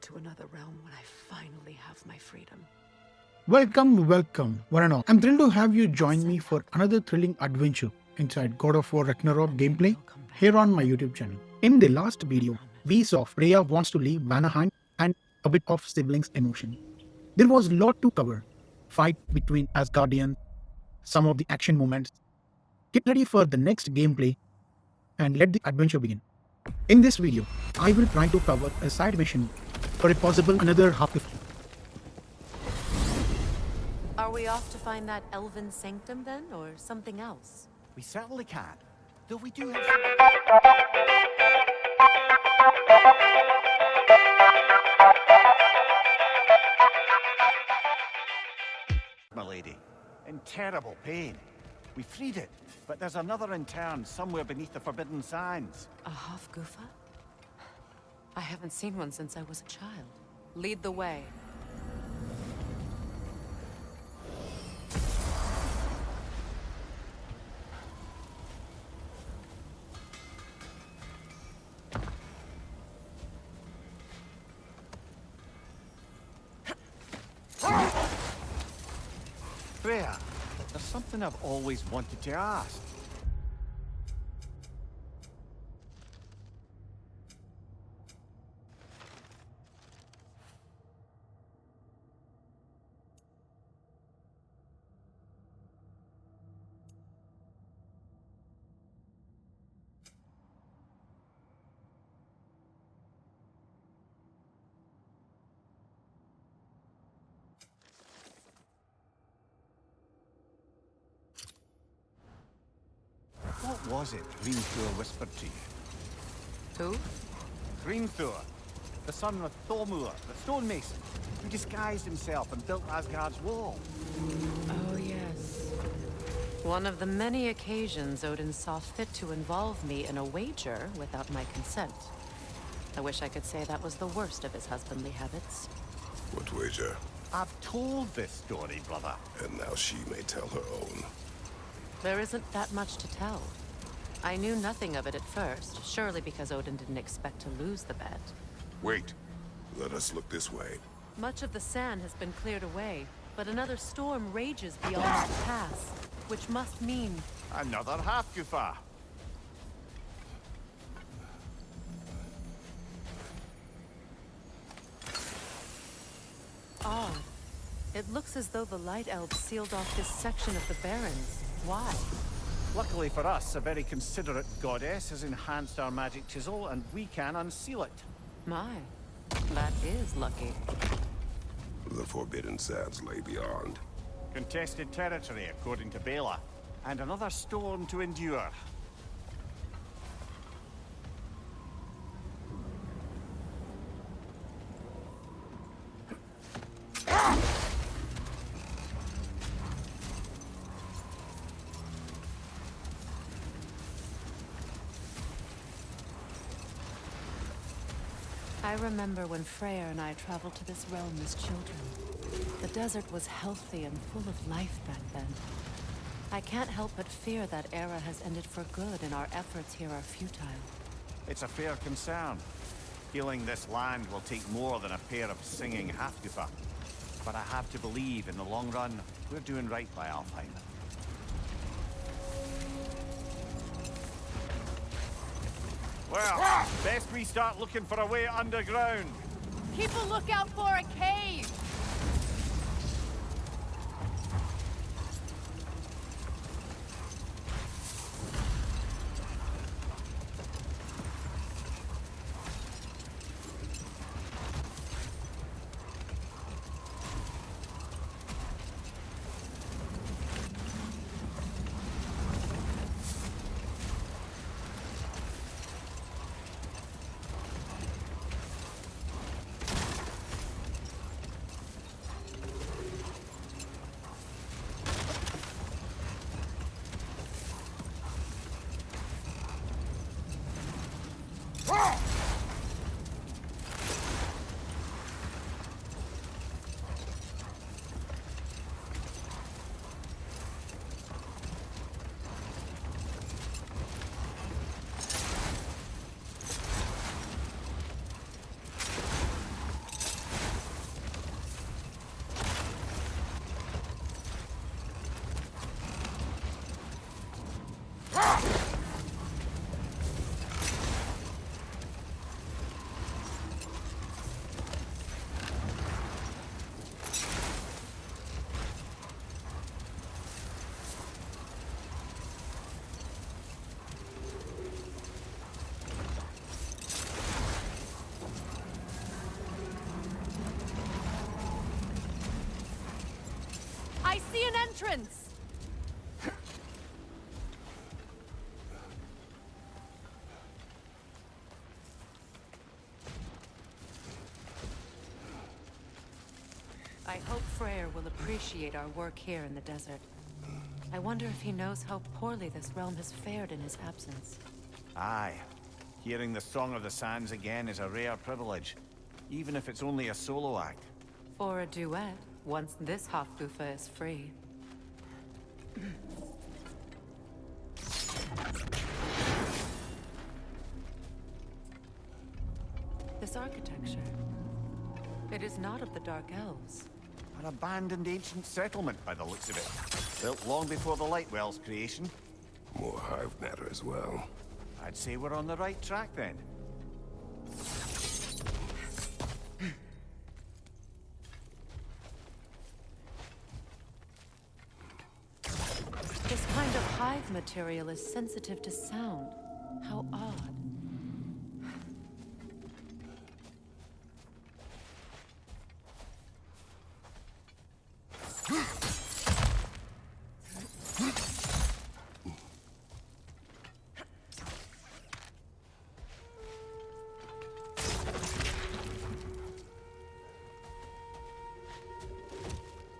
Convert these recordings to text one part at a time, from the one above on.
off to another realm when I finally have my freedom. Welcome, one and all. I'm thrilled to have you join me for another thrilling adventure inside God of War Ragnarok gameplay here on my YouTube channel. In the last video, we saw Freya wants to leave Vanaheim and a bit of siblings emotion. There was a lot to cover. Fight between Asgardians, some of the action moments. Get ready for the next gameplay and let the adventure begin. In this video, I will try to cover a side mission for a possible another half of. Are we off to find that elven sanctum then, or something else? We certainly can. Though we do have my lady, in terrible pain. We freed it, but there's another intern somewhere beneath the Forbidden Sands. A Hofgufa? I haven't seen one since I was a child. Lead the way. Freya, there's something I've always wanted to ask. What was it Grimthor whispered to you? Who? Grimthor, the son of Thormur, the stonemason, who disguised himself and built Asgard's wall. Oh, yes. One of the many occasions Odin saw fit to involve me in a wager without my consent. I wish I could say that was the worst of his husbandly habits. What wager? I've told this story, brother. And now she may tell her own. There isn't that much to tell. I knew nothing of it at first, surely because Odin didn't expect to lose the bet. Wait. Let us look this way. Much of the sand has been cleared away, but another storm rages beyond that pass, which must mean... Another Hafgufa. Odd. It looks as though the Light Elves sealed off this section of the Barrens. Why? Luckily for us, a very considerate goddess has enhanced our magic chisel, and we can unseal it. My, that is lucky. The Forbidden Sands lay beyond. Contested territory, according to Bela. And another storm to endure. I remember when Freya and I traveled to this realm as children. The desert was healthy and full of life back then. I can't help but fear that era has ended for good and our efforts here are futile. It's a fair concern. Healing this land will take more than a pair of singing Hafgufa. But I have to believe in the long run, we're doing right by Alfheim. Well, best we start looking for a way underground. Keep a lookout for a cave! entrance! I hope Freya will appreciate our work here in the desert. I wonder if he knows how poorly this realm has fared in his absence. Aye. Hearing the Song of the Sands again is a rare privilege, even if it's only a solo act. Or a duet, once this Hofgufa is free. This architecture, it is not of the Dark Elves. An abandoned ancient settlement by the looks of it. Built long before the Lightwell's creation. More hive matter as well. I'd say we're on the right track then. This kind of hive material is sensitive to sound. How odd.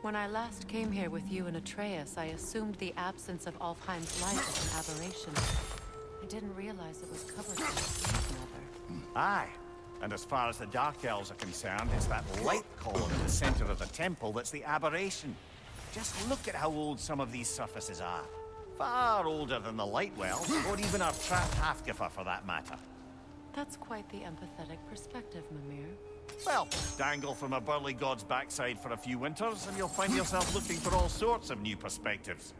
When I last came here with you and Atreus, I assumed the absence of Alfheim's light was an aberration. I didn't realize it was covered by another. Aye. And as far as the Dark Elves are concerned, it's that light column in the center of the temple that's the aberration. Just look at how old some of these surfaces are. Far older than the Lightwells, or even our trapped Hafgifa for that matter. That's quite the empathetic perspective, Mimir. Well, dangle from a burly god's backside for a few winters, and you'll find yourself looking for all sorts of new perspectives.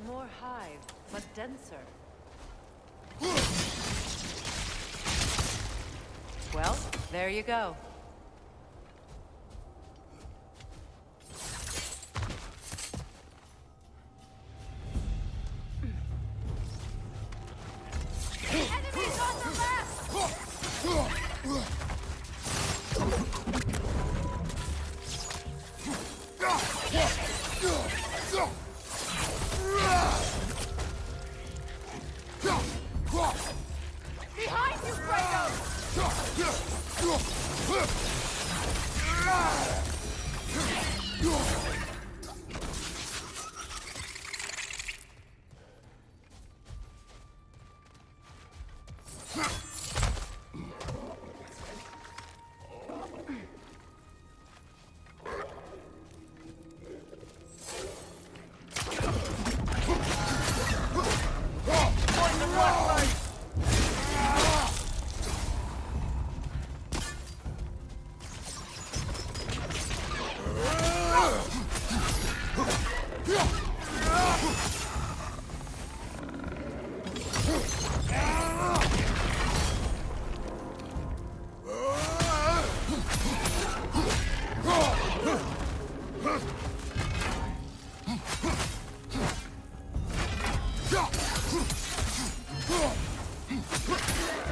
More hive, but denser. Well, there you go. Enemies on the left! Behind you, Kratos!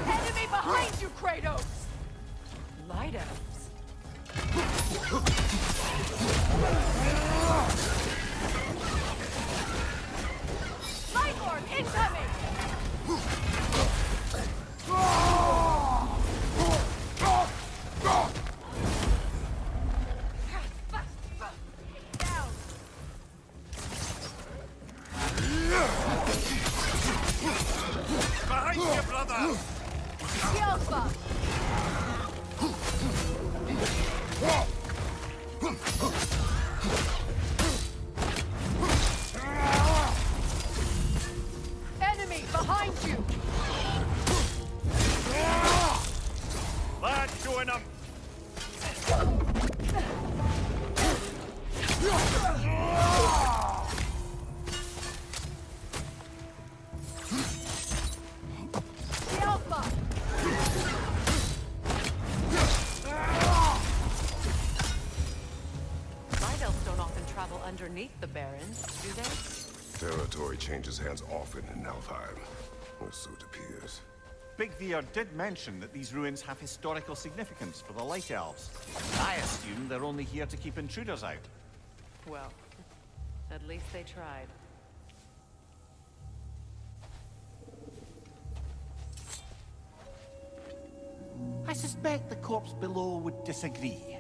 Enemy behind you, Kratos! Light elves. Light orb incoming! Down! Behind you, brother! Alpha! Enemy behind you! Lad showing up! Alpha! Territory changes hands often in Alfheim, or so it appears. Big Veer did mention that these ruins have historical significance for the Light Elves. I assume they're only here to keep intruders out. Well, at least they tried. I suspect the corpse below would disagree.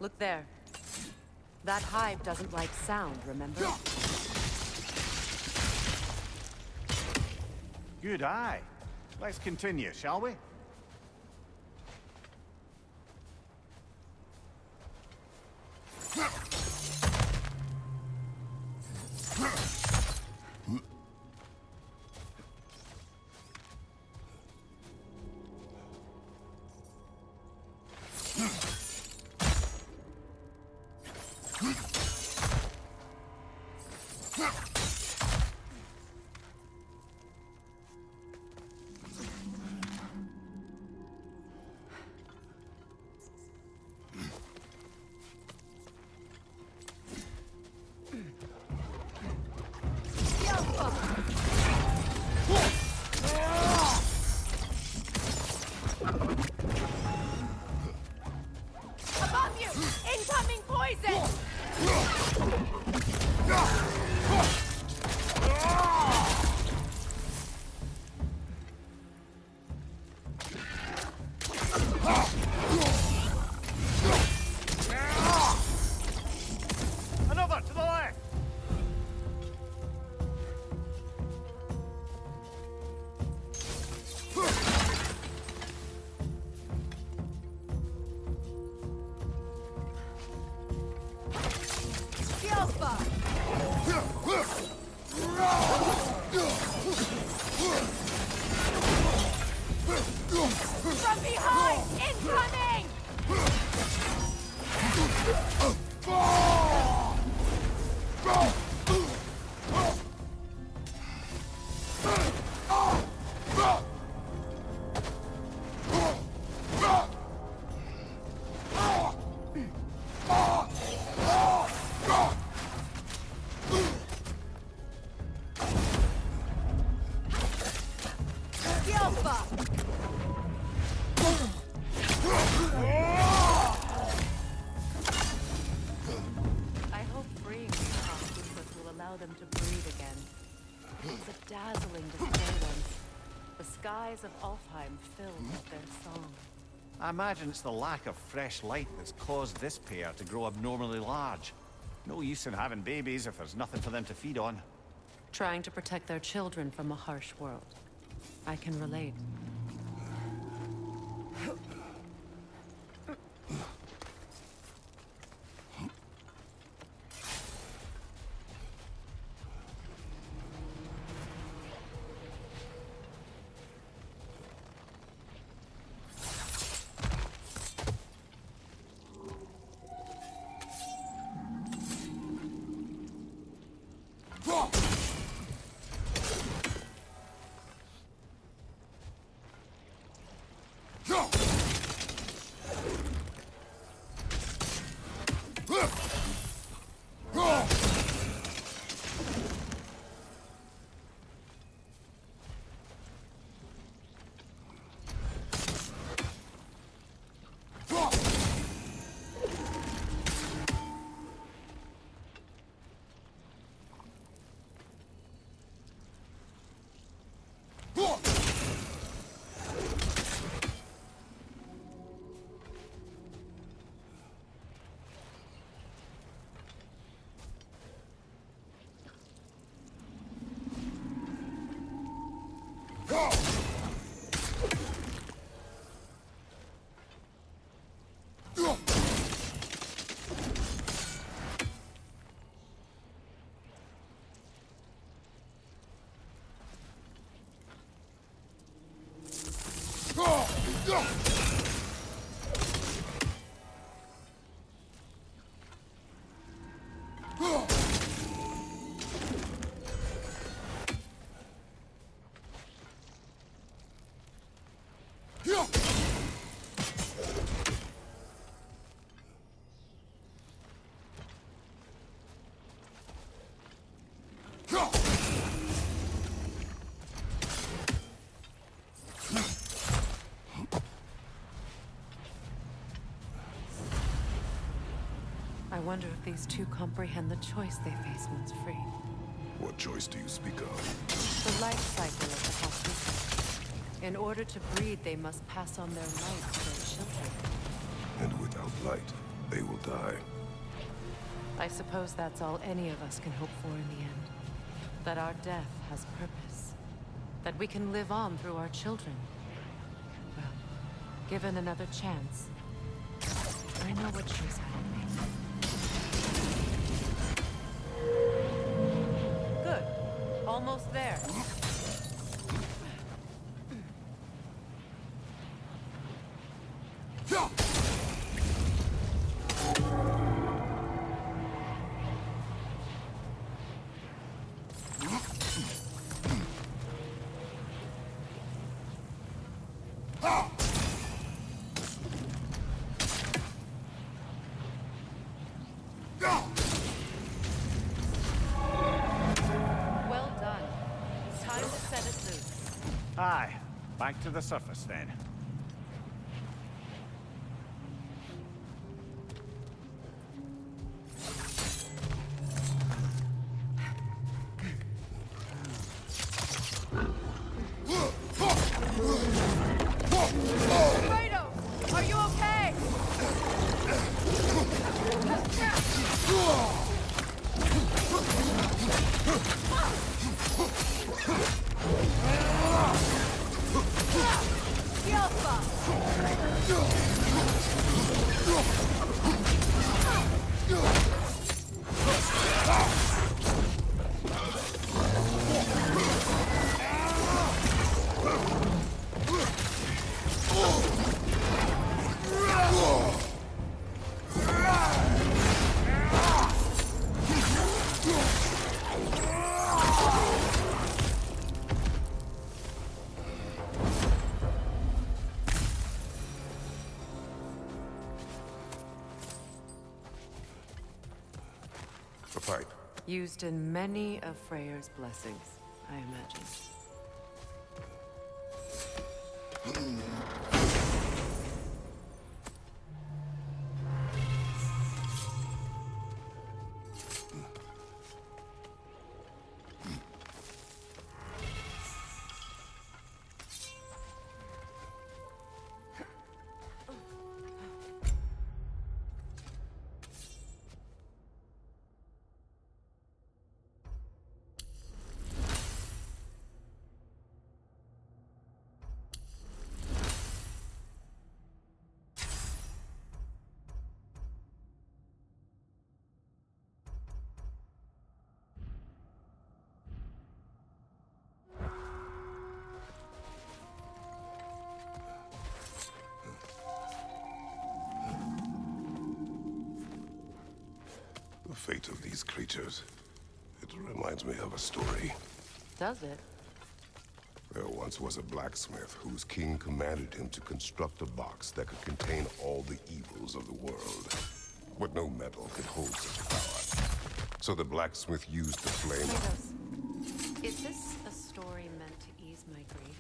Look there. That hive doesn't like sound, remember? Good eye. Let's continue, shall we? Above you! Incoming poison! Another to the left! From behind! Incoming! I hope freeing these hostages will allow them to breathe again. It was a dazzling display once. The skies of Alfheim filled with their song. I imagine it's the lack of fresh light that's caused this pair to grow abnormally large. No use in having babies if there's nothing for them to feed on. Trying to protect their children from a harsh world. I can relate. I wonder if these two comprehend the choice they face once free. What choice do you speak of? The life cycle of the Hospital. In order to breed, they must pass on their light to their children. And without light, they will die. I suppose that's all any of us can hope for in the end. That our death has purpose. That we can live on through our children. Well, given another chance, I know what choice I will make. Good. Almost there. Well done. Time to set it loose. Aye, back to the surface then. Kratos, are you okay? A pipe. Used in many of Freya's blessings, I imagine. The fate of these creatures. It reminds me of a story. Does it? There once was a blacksmith whose king commanded him to construct a box that could contain all the evils of the world. But no metal could hold such power. So the blacksmith used the flame. Kratos, is this a story meant to ease my grief?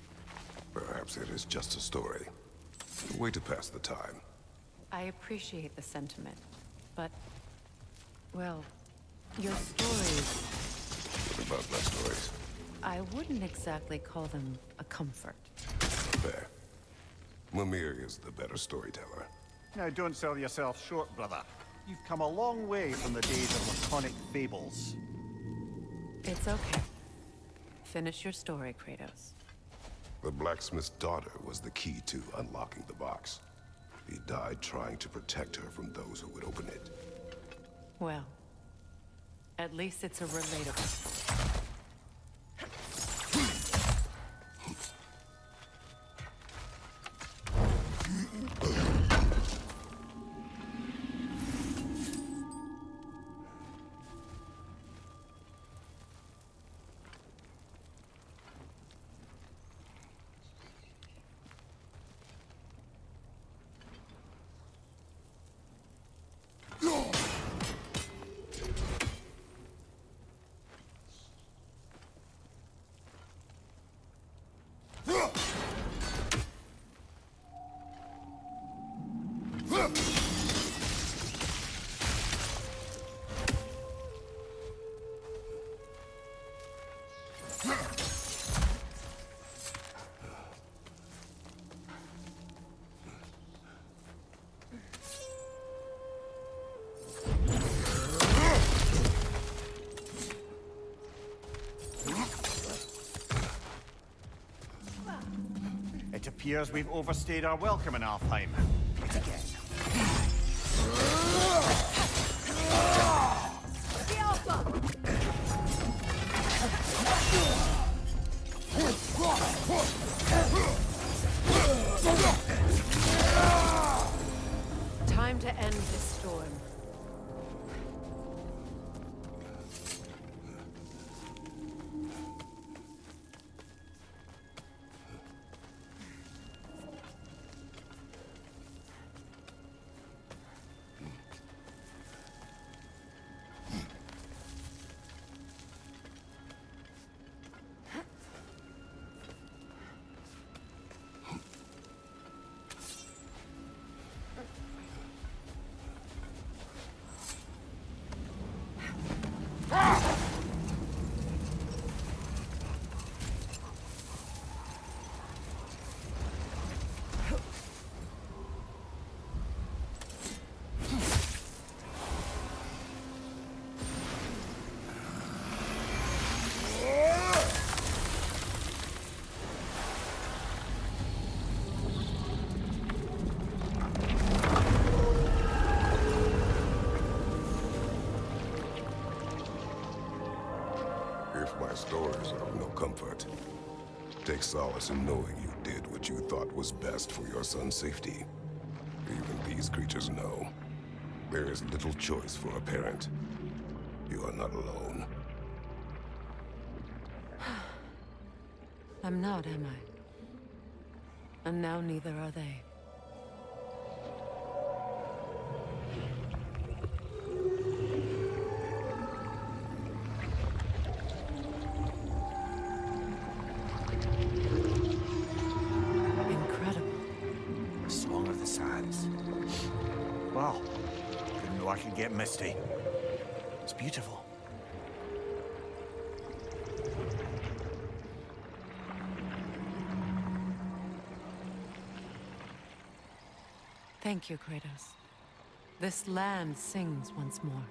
Perhaps it is just a story. A way to pass the time. I appreciate the sentiment, but, well, your stories, What about my stories? I wouldn't exactly call them a comfort. Fair. Mimir is the better storyteller. Now, don't sell yourself short, brother. You've come a long way from the days of laconic fables. It's okay. Finish your story, Kratos. The blacksmith's daughter was the key to unlocking the box. He died trying to protect her from those who would open it. Well, at least it's a relatable. It appears we've overstayed our welcome in Alfheim. Yet again. The Alpha! Time to end this storm. If my stories are of no comfort, take solace in knowing you did what you thought was best for your son's safety. Even these creatures know. There is little choice for a parent. You are not alone. I'm not, am I? And now neither are they. Incredible. The Song of the Sands. Wow. Didn't know I could get misty. It's beautiful. Thank you, Kratos. This land sings once more.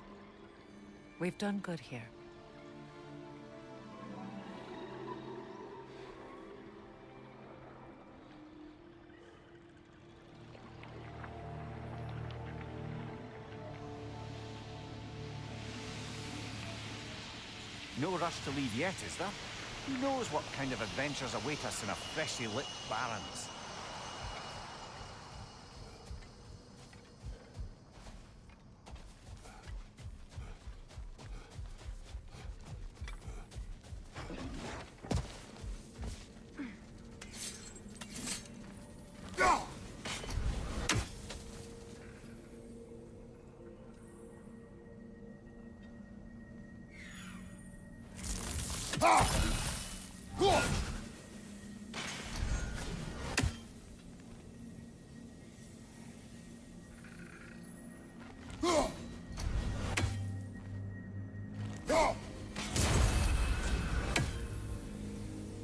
We've done good here. No rush to leave yet, is there? Who knows what kind of adventures await us in a freshly lit barrens?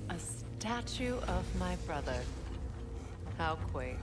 A statue of my brother. How quaint.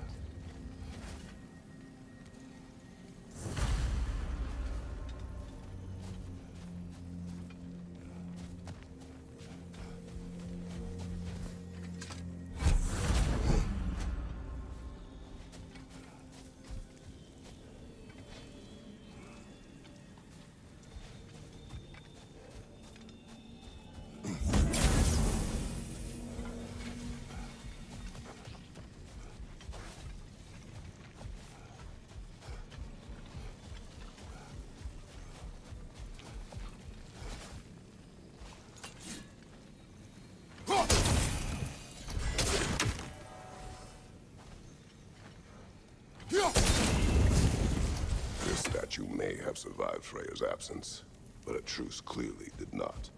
This statue may have survived Freya's absence, but a truce clearly did not.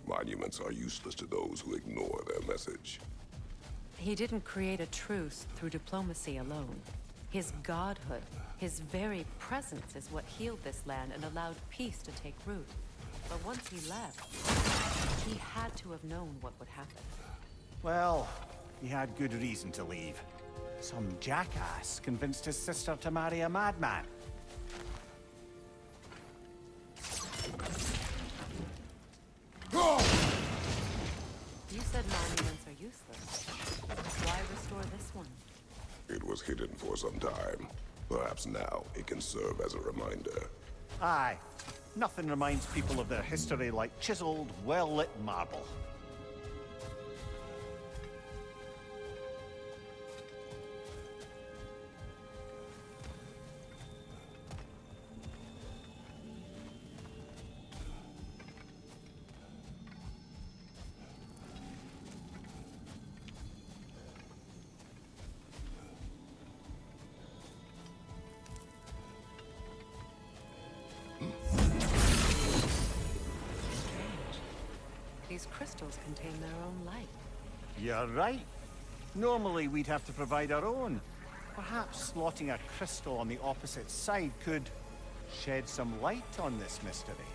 Monuments are useless to those who ignore their message. He didn't create a truce through diplomacy alone. His godhood, his very presence is what healed this land and allowed peace to take root. But once he left, he had to have known what would happen. Well, he had good reason to leave. Some jackass convinced his sister to marry a madman. You said monuments are useless. Why restore this one? It was hidden for some time. Perhaps now it can serve as a reminder. Aye. Nothing reminds people of their history like chiseled, well-lit marble. These crystals contain their own light. You're right. Normally we'd have to provide our own. Perhaps slotting a crystal on the opposite side could shed some light on this mystery.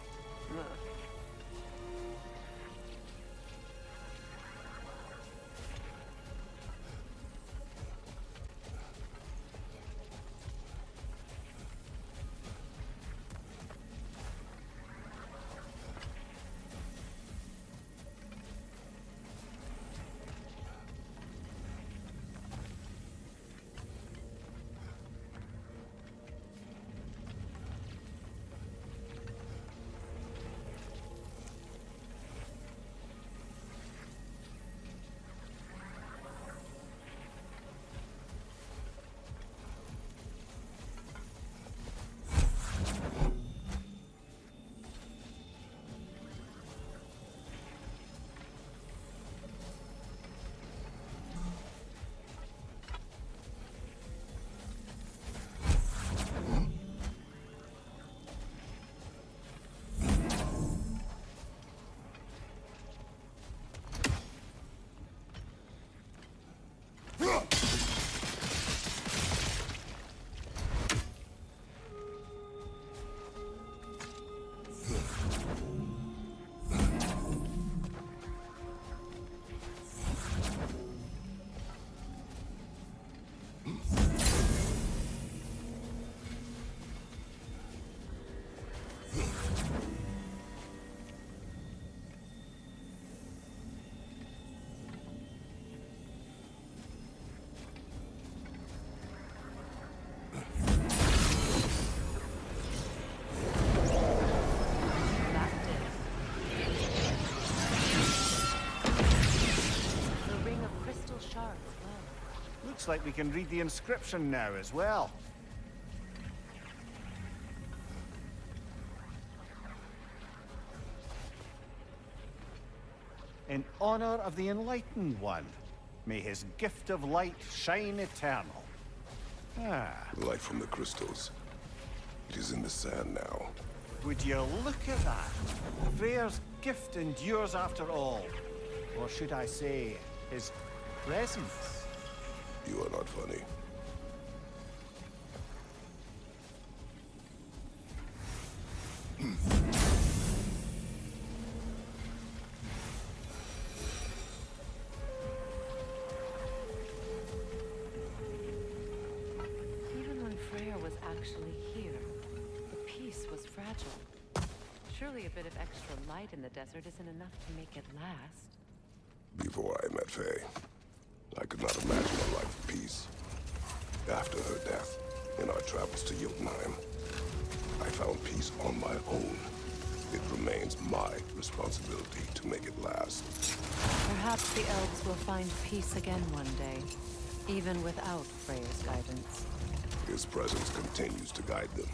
Looks like we can read the inscription now as well. In honor of the Enlightened One, may his gift of light shine eternal. Ah, Light from the crystals. It is in the sand now. would you look at that? Freya's gift endures after all. Or should I say, his presence? You are not funny. Even when Freya was actually here, the peace was fragile. Surely a bit of extra light in the desert isn't enough to make it last. Before I met Faye, I could not imagine a life of peace. After her death, in our travels to Jotunheim, I found peace on my own. It remains my responsibility to make it last. Perhaps the elves will find peace again one day, even without Freya's guidance. His presence continues to guide them,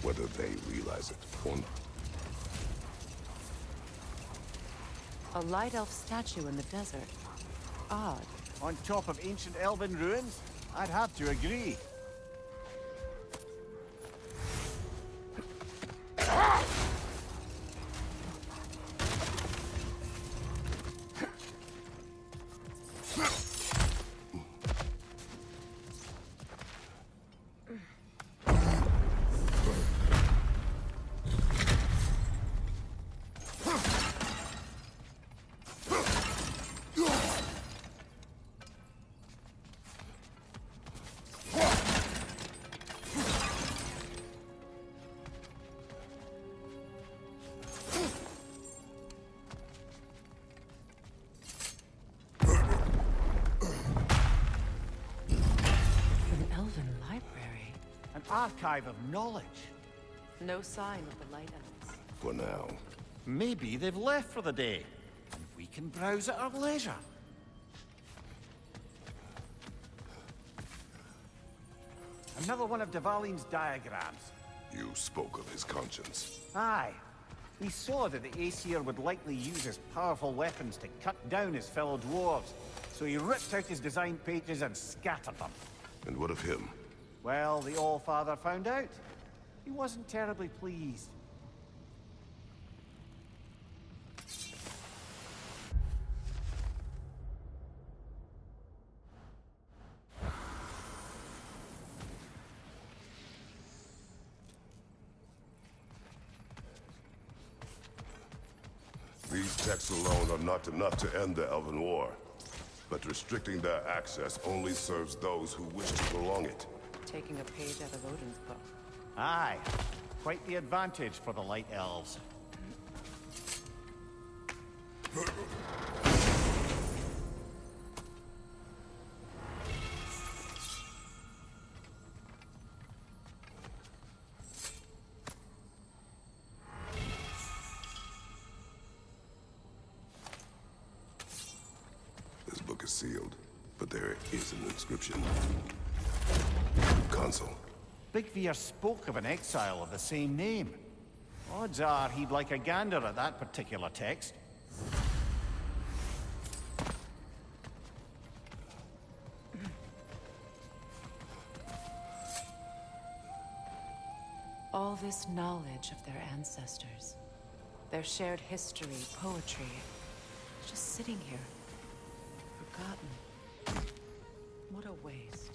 whether they realize it or not. A light elf statue in the desert. Odd. On top of ancient elven ruins? I'd have to agree. archive of knowledge. No sign of the Light Elves. For now. Maybe they've left for the day, and we can browse at our leisure. Another one of Dvalin's diagrams. You spoke of his conscience. Aye. He saw that the Aesir would likely use his powerful weapons to cut down his fellow dwarves, so he ripped out his design pages and scattered them. And what of him? Well, the Allfather found out. He wasn't terribly pleased. These texts alone are not enough to end the Elven War. But restricting their access only serves those who wish to prolong it. Taking a page out of Odin's book. Aye. Quite the advantage for the Light Elves. This book is sealed, but there is an inscription. Console. Big Veer spoke of an exile of the same name. Odds are he'd like a gander at that particular text. All this knowledge of their ancestors, their shared history, poetry, just sitting here, forgotten. What a waste.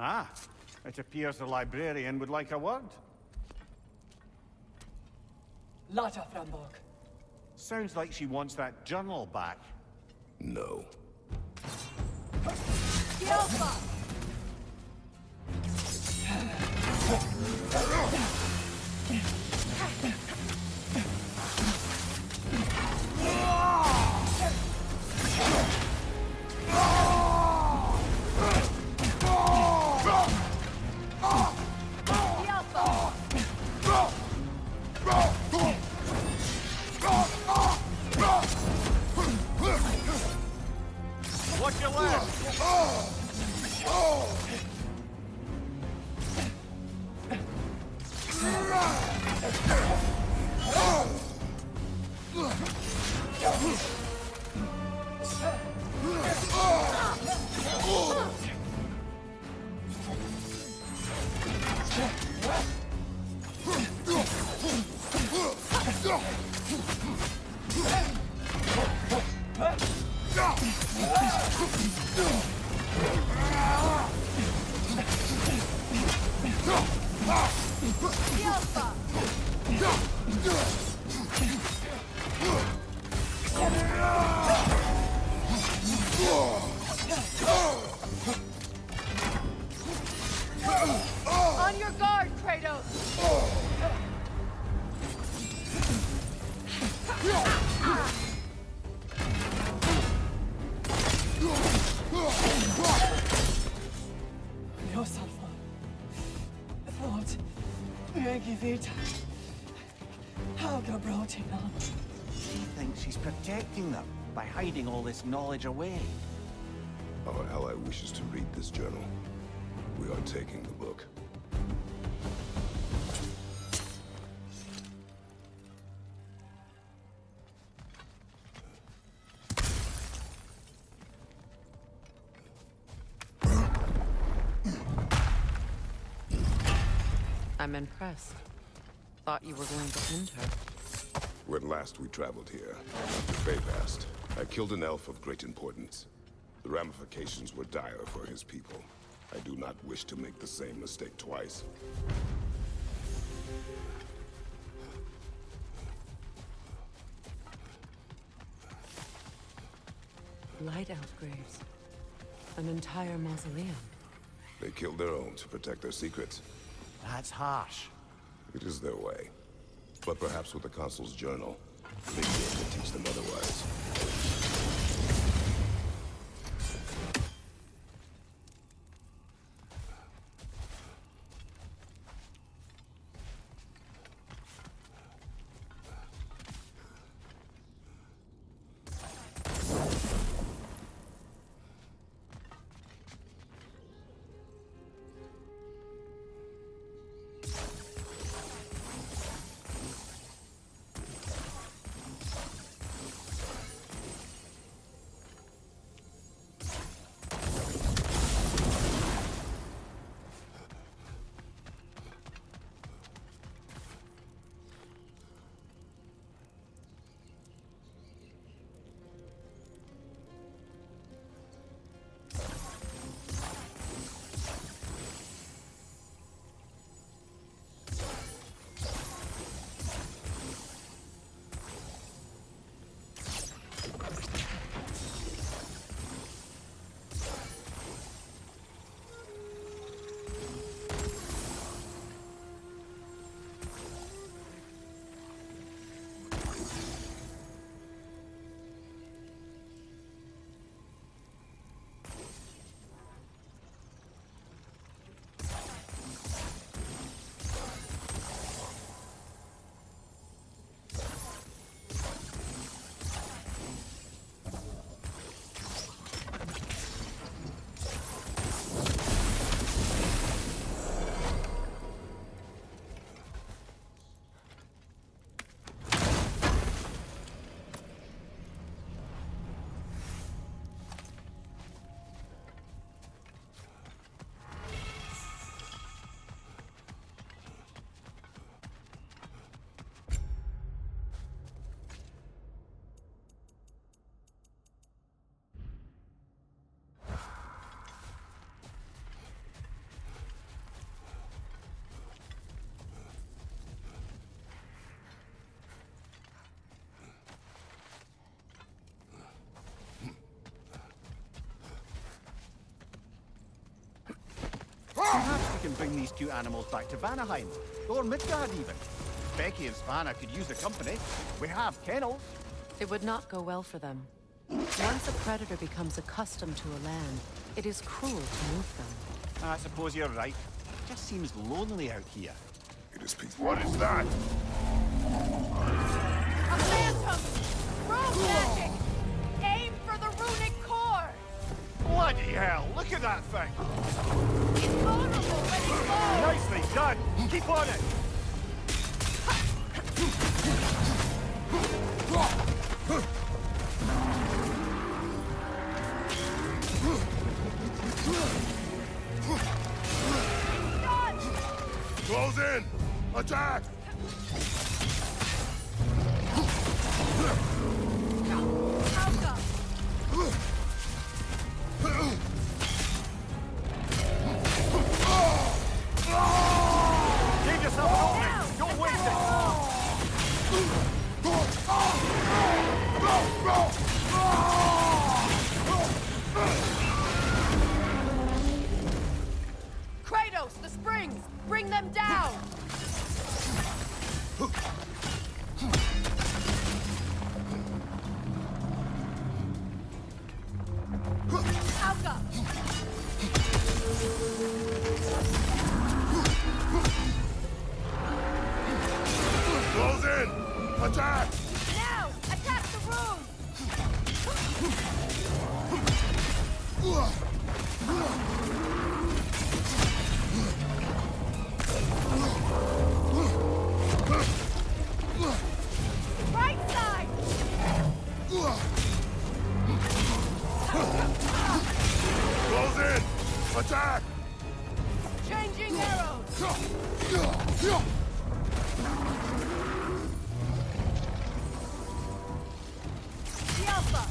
Ah, it appears the librarian would like a word. Lata Frambok. Sounds like she wants that journal back. No. Alpha! Watch your left! On your guard, Kratos! Yourself Thought, Megivita. How brotinan. She thinks she's protecting them by hiding all this knowledge away. Our ally wishes to read this journal. We are taking the book. I'm impressed. Thought you were going to end her. When last we traveled here, after Faye passed, I killed an elf of great importance. The ramifications were dire for his people. I do not wish to make the same mistake twice. Light elf graves. An entire mausoleum. They killed their own to protect their secrets. That's harsh. It is their way. But perhaps with the Consul's journal, maybe it will teach them otherwise. Perhaps we can bring these two animals back to Vanaheim, or Midgard even. Becky and Svanna could use the company. We have kennels. It would not go well for them. Once a predator becomes accustomed to a land, it is cruel to move them. I suppose you're right. It just seems lonely out here. It is peaceful. What is that? A phantom! Rune magic! Aim for the runic core! Bloody hell, look at that thing! Invulnerable when it glows! Nicely done! Keep on it! Close in! Attack! Alka! Give yourself an opening! Don't waste it! Kratos, the springs! Bring them down! Alka! Close in! Attack! Now! Attack! The Alpha!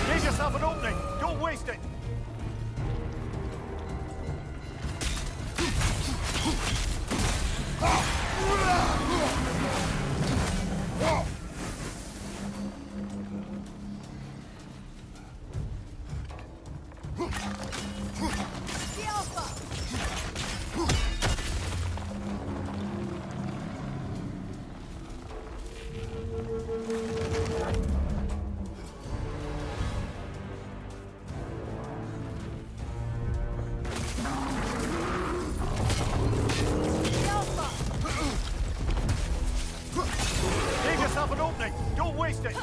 Give yourself an opening! Don't waste it! The Alpha! The Alpha! Give yourself an opening! Don't waste it!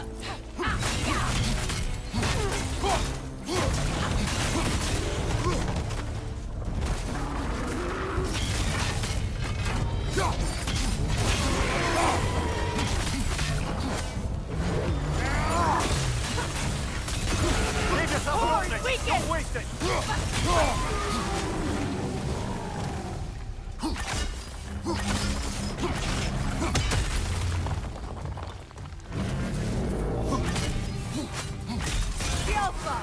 Give yourself an opening! weaken! Don't waste it! The Alpha!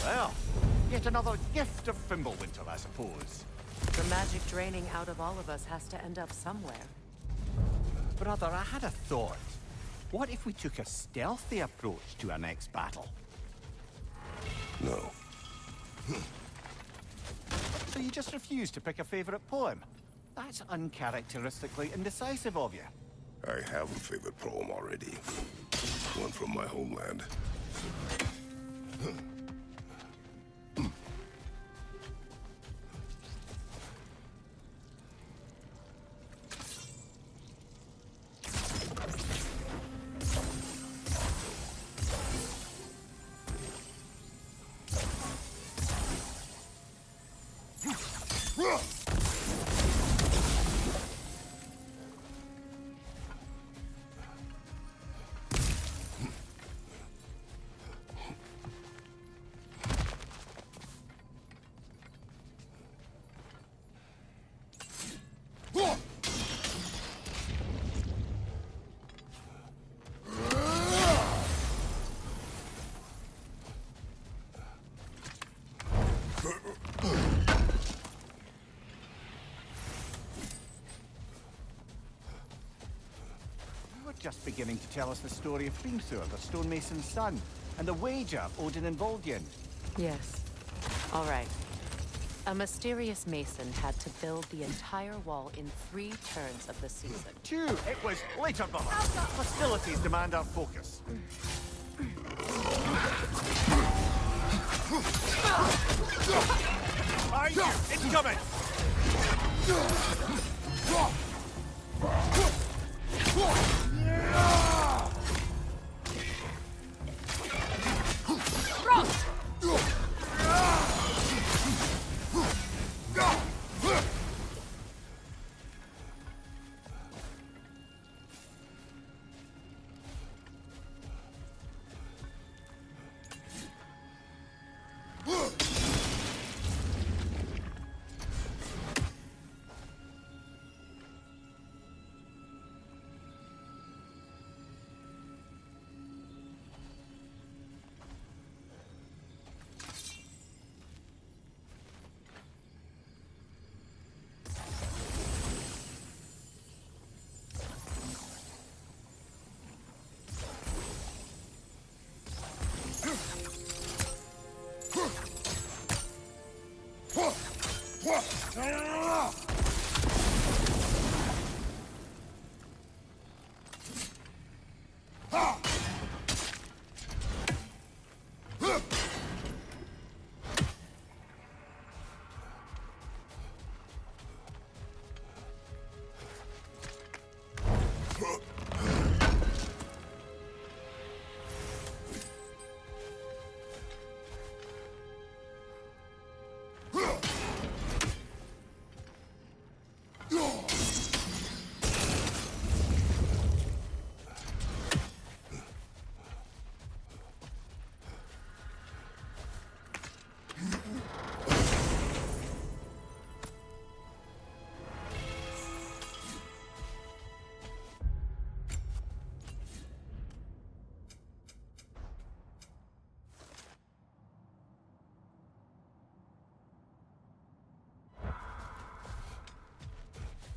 Well, yet another gift of Fimbulwinter, I suppose. The magic draining out of all of us has to end up somewhere. Brother, I had a thought. What if we took a stealthy approach to our next battle? No. So you just refuse to pick a favorite poem? That's uncharacteristically indecisive of you. I have a favorite poem already. One from my homeland. Just beginning to tell us the story of Hrimthur, the stonemason's son, and the wager Odin and Vol'jin. Yes. All right. A mysterious mason had to build the entire wall in 3 turns of the season. 2, it was later, brother. Hostilities demand our focus. Behind you! It's coming!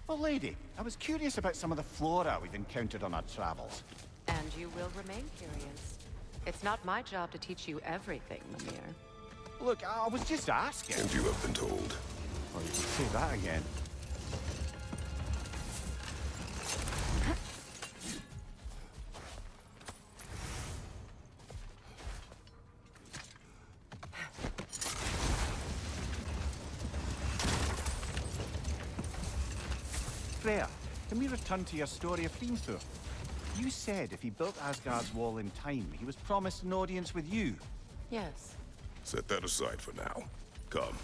Well, lady, I was curious about some of the flora we've encountered on our travels. And you will remain curious. It's not my job to teach you everything, Mimir. Look, I was just asking. And you have been told. Oh, you can say that again. Freya, can we return to your story of Hrimthur? You said if he built Asgard's wall in time, he was promised an audience with you. Yes. Set that aside for now. Come.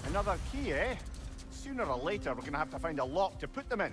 Another key, eh? Sooner or later, we're gonna have to find a lock to put them in.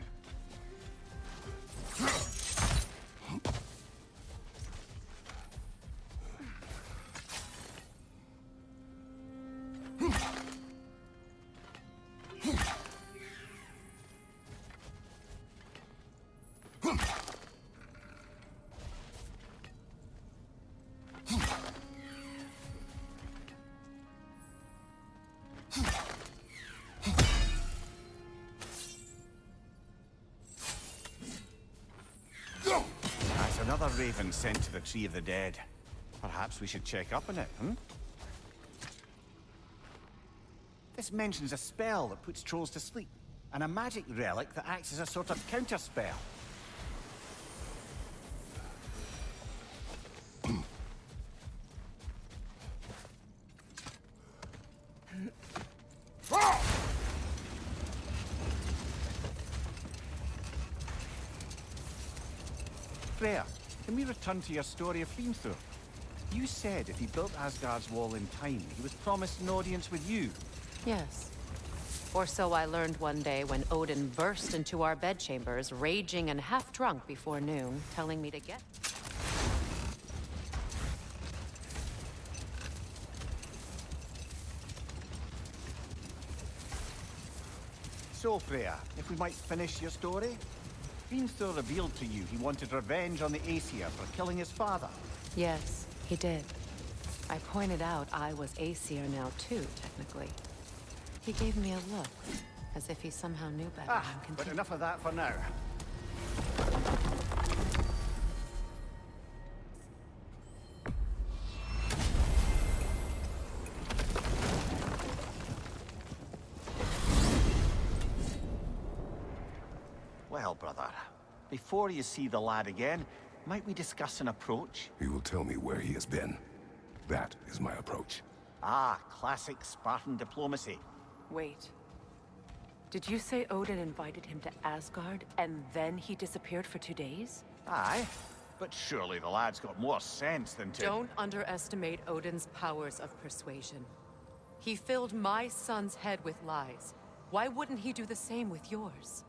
That's another raven sent to the Tree of the Dead. Perhaps we should check up on it, This mentions a spell that puts trolls to sleep, and a magic relic that acts as a sort of counterspell. Freya, can we return to your story of Hrimthur? You said if he built Asgard's wall in time, he was promised an audience with you. Yes. Or so I learned one day when Odin burst into our bedchambers, raging and half drunk before noon, telling me to get... So, Freya, if we might finish your story? Hrimthur revealed to you he wanted revenge on the Aesir for killing his father. Yes, he did. I pointed out I was Aesir now too, technically. He gave me a look, as if he somehow knew better and But continued. enough of that for now. Well, brother, before you see the lad again, might we discuss an approach? He will tell me where he has been. That is my approach. Ah, classic Spartan diplomacy. Wait. Did you say Odin invited him to Asgard, and then he disappeared for 2 days? Aye, but surely the lad's got more sense than to... Don't underestimate Odin's powers of persuasion. He filled my son's head with lies. Why wouldn't he do the same with yours?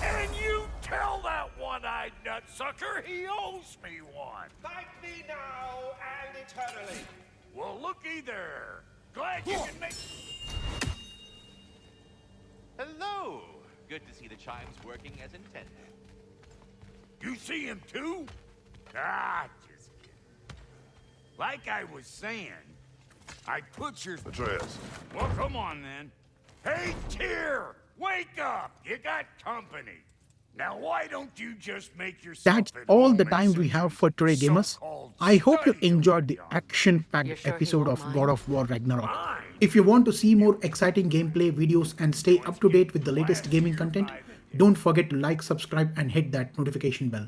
And you tell that one-eyed nutsucker he owes me one. Thank me now and eternally. Well, looky there. Glad you can make... Hello! Good to see the chimes working as intended. You see him too? Ah, just kidding. Like I was saying, I put your... Atreus. Well, come on then. Hey, Tyr! Wake up! You got company. Now why don't you just make yourself That's at all home the in time we some have for today, gamers. so-called I hope you study of enjoyed the yours? action-packed You're sure he episode won't of mind? God of War Ragnarok. Fine. If you want to see more exciting gameplay videos and stay up to date with the latest gaming content, don't forget to like, subscribe and hit that notification bell.